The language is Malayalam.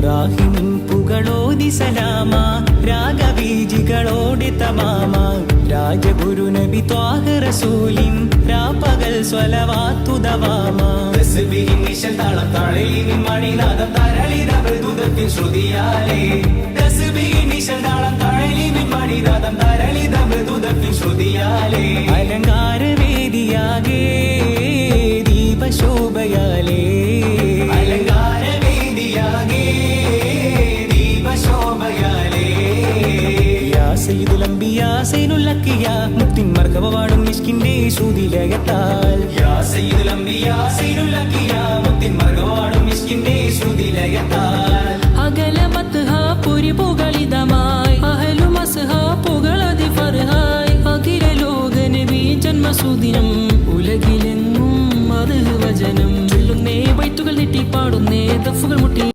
റാഹിമിൻ പുകളോതി സലാമ രാഗബീജികളോടെ തമാമ രാജഗുരു നബി ത്വാഹ റസൂലിൻ രാപ്പകൽ സ്വലവാത്തു ദവാമ തസ്ബീഹിൻ നിശൽ താളം താളലിൻ മണിനാദം തരളിത മൃദുദത്തിൻ ശ്രുതിയാലേ തസ്ബീഹിൻ നിശൽ താളം താളലിൻ മണിനാദം തരളിത മൃദുദത്തിൻ ശ്രുതിയാലേ അലങ്കാര വേദിയാകെ ദീപശോഭയാലേ അലങ്കാര വേദിയാകെ ദീപശോഭയാലേ യാ സയ്യിദുൽ അംബിയാ സൈനുൽ അക്കിയാ മുത്തിൻ മർഹബ വാടും മിസ്കിന്റെ ശ്രുതിലയത്താൽ യാ സയ്യിദുൽ അംബിയാ സൈനുൽ അക്കിയാ മുത്തിൻ മർഹബ വാടും മിസ്കിന്റെ ശ്രുതിലയത്താൽ അകലമത്ഹ പുരി പുകളിതമായി അഹലു മസ്ഹ പുകളതി ഫർഹായ് അഖില ലോക നബി ജന്മസുദിനം ഉലകിലെങ്ങും മദ്ഹ് വചനം ചൊല്ലുന്നേ ബൈത്തുകൾ നീട്ടി പാടുന്നേ ദഫുകൾ മുട്ടി